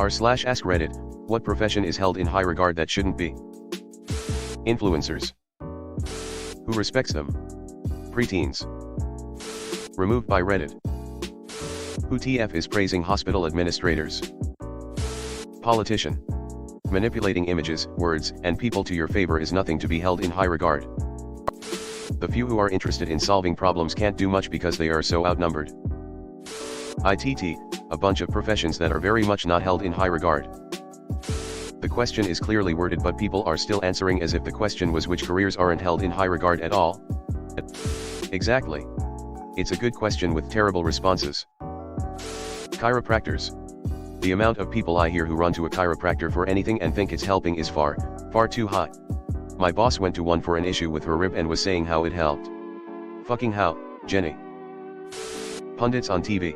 r/AskReddit, what profession is held in high regard that shouldn't be? Influencers. Who respects them? Preteens. Removed by Reddit. Who TF is praising hospital administrators? Politician. Manipulating images, words, and people to your favor is nothing to be held in high regard. The few who are interested in solving problems can't do much because they are so outnumbered. ITT, a bunch of professions that are very much not held in high regard. The question is clearly worded, but people are still answering as if the question was which careers aren't held in high regard at all. Exactly. It's a good question with terrible responses. Chiropractors. The amount of people I hear who run to a chiropractor for anything and think it's helping is far, far too high. My boss went to one for an issue with her rib and was saying how it helped. Fucking how, Jenny? Pundits on TV.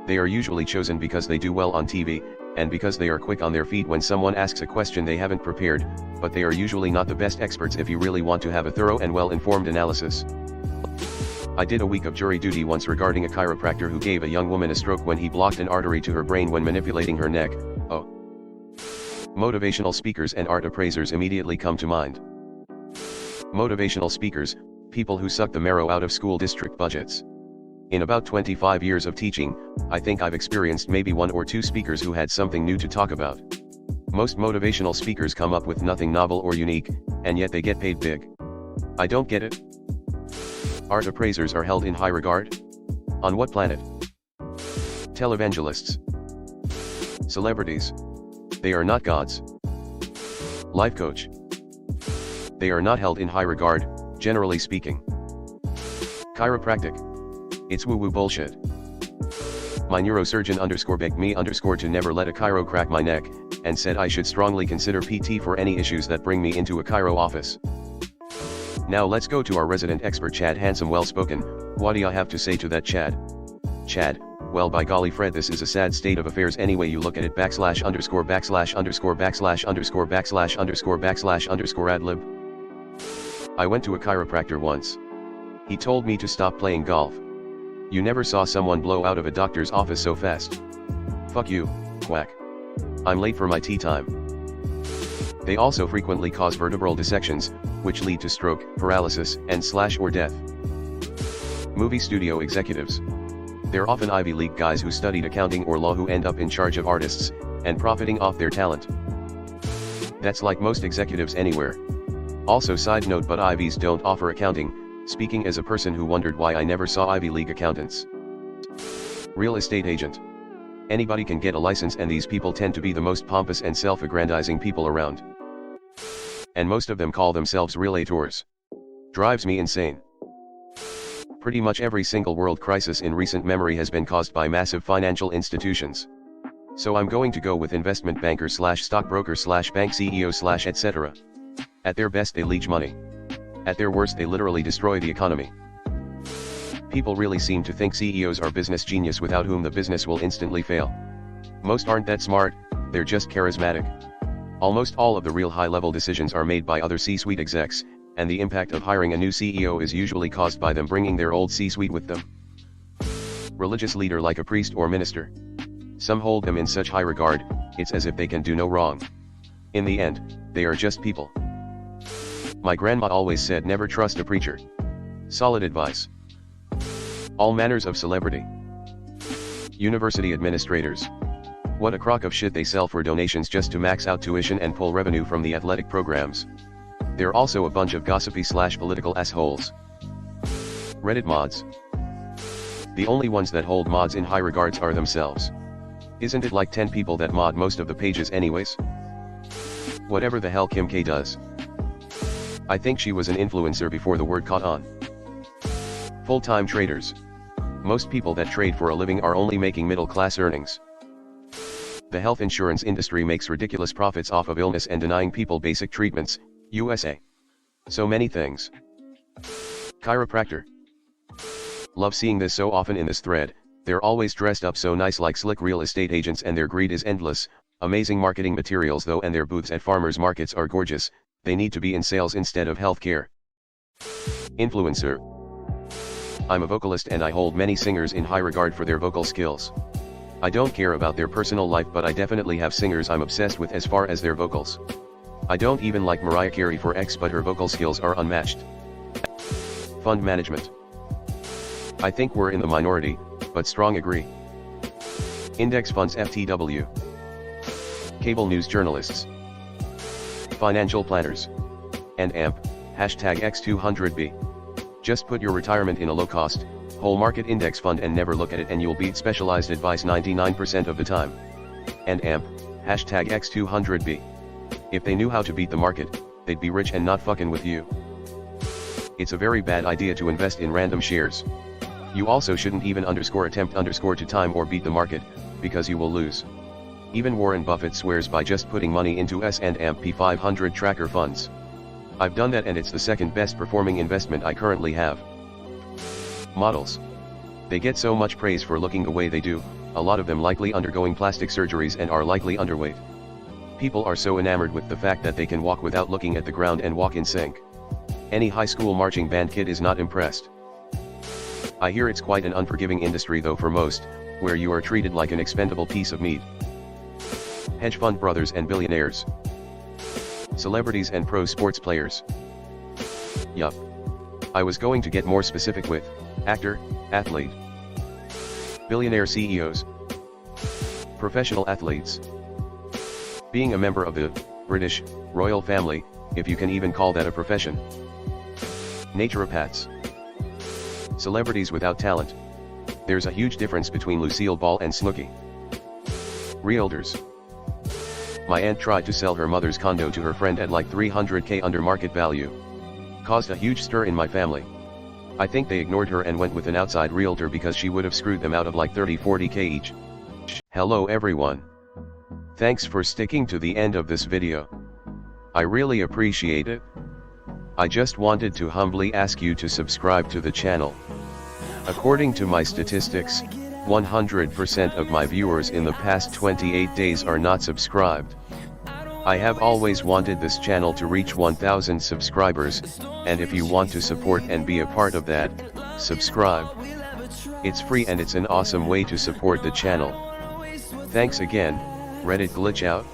They are usually chosen because they do well on TV, and because they are quick on their feet when someone asks a question they haven't prepared, but they are usually not the best experts if you really want to have a thorough and well-informed analysis. I did a week of jury duty once regarding a chiropractor who gave a young woman a stroke when he blocked an artery to her brain when manipulating her neck. Oh. Motivational speakers and art appraisers immediately come to mind. Motivational speakers, people who suck the marrow out of school district budgets. In about 25 years of teaching, I think I've experienced maybe one or two speakers who had something new to talk about. Most motivational speakers come up with nothing novel or unique, and yet they get paid big. I don't get it. Art appraisers are held in high regard? On what planet? Televangelists. Celebrities. They are not gods. Life coach. They are not held in high regard, generally speaking. Chiropractic. It's woo-woo bullshit. My neurosurgeon begged me to never let a chiro crack my neck, and said I should strongly consider PT for any issues that bring me into a chiro office. Now let's go to our resident expert Chad. Handsome, well-spoken. What do you have to say to that, Chad? Chad, well, by golly Fred, this is a sad state of affairs any way you look at it. / / ad lib. I went to a chiropractor once. He told me to stop playing golf. You never saw someone blow out of a doctor's office so fast. Fuck you, quack. I'm late for my tea time. They also frequently cause vertebral dissections, which lead to stroke, paralysis, and or death. Movie studio executives. They're often Ivy League guys who studied accounting or law who end up in charge of artists, and profiting off their talent. That's like most executives anywhere. Also, side note, but Ivies don't offer accounting, speaking as a person who wondered why I never saw Ivy League accountants. Real estate agent. Anybody can get a license, and these people tend to be the most pompous and self-aggrandizing people around. And most of them call themselves realtors. Drives me insane. Pretty much every single world crisis in recent memory has been caused by massive financial institutions. So I'm going to go with investment banker / stockbroker / bank CEO / etc. At their best they leech money. At their worst they literally destroy the economy. People really seem to think CEOs are business genius without whom the business will instantly fail. Most aren't that smart, they're just charismatic. Almost all of the real high-level decisions are made by other C-suite execs, and the impact of hiring a new CEO is usually caused by them bringing their old C-suite with them. Religious leader like a priest or minister. Some hold them in such high regard, it's as if they can do no wrong. In the end, they are just people. My grandma always said never trust a preacher. Solid advice. All manners of celebrity. University administrators. What a crock of shit, they sell for donations just to max out tuition and pull revenue from the athletic programs. They're also a bunch of gossipy / political assholes. Reddit mods. The only ones that hold mods in high regards are themselves. Isn't it like 10 people that mod most of the pages anyways? Whatever the hell Kim K does. I think she was an influencer before the word caught on. Full-time traders. Most people that trade for a living are only making middle-class earnings. The health insurance industry makes ridiculous profits off of illness and denying people basic treatments, USA. So many things. Chiropractor. Love seeing this so often in this thread. They're always dressed up so nice like slick real estate agents, and their greed is endless. Amazing marketing materials though, and their booths at farmers markets are gorgeous. They need to be in sales instead of healthcare. Influencer. I'm a vocalist and I hold many singers in high regard for their vocal skills. I don't care about their personal life, but I definitely have singers I'm obsessed with as far as their vocals. I don't even like Mariah Carey for X, but her vocal skills are unmatched. Fund management. I think we're in the minority, but strong agree. Index funds FTW. Cable news journalists. Financial planners. And AMP, hashtag X200B. Just put your retirement in a low-cost, whole market index fund and never look at it, and you'll beat specialized advice 99% of the time. And AMP, hashtag X200B. If they knew how to beat the market, they'd be rich and not fucking with you. It's a very bad idea to invest in random shares. You also shouldn't even attempt to time or beat the market, because you will lose. Even Warren Buffett swears by just putting money into S&P 500 tracker funds. I've done that and it's the second best performing investment I currently have. Models. They get so much praise for looking the way they do, a lot of them likely undergoing plastic surgeries and are likely underweight. People are so enamored with the fact that they can walk without looking at the ground and walk in sync. Any high school marching band kid is not impressed. I hear it's quite an unforgiving industry though for most, where you are treated like an expendable piece of meat. Hedge fund brothers and billionaires. Celebrities and pro sports players. Yup. I was going to get more specific with actor, athlete, billionaire CEOs, professional athletes. Being a member of the British royal family, if you can even call that a profession. Naturopaths. Celebrities without talent. There's a huge difference between Lucille Ball and Snooki. Realtors. My aunt tried to sell her mother's condo to her friend at like $300K under market value. Caused a huge stir in my family. I think they ignored her and went with an outside realtor because she would have screwed them out of like 30-40K each. Hello everyone. Thanks for sticking to the end of this video. I really appreciate it. I just wanted to humbly ask you to subscribe to the channel. According to my statistics, 100% of my viewers in the past 28 days are not subscribed. I have always wanted this channel to reach 1000 subscribers, and if you want to support and be a part of that, subscribe. It's free and it's an awesome way to support the channel. Thanks again, Reddit glitch out.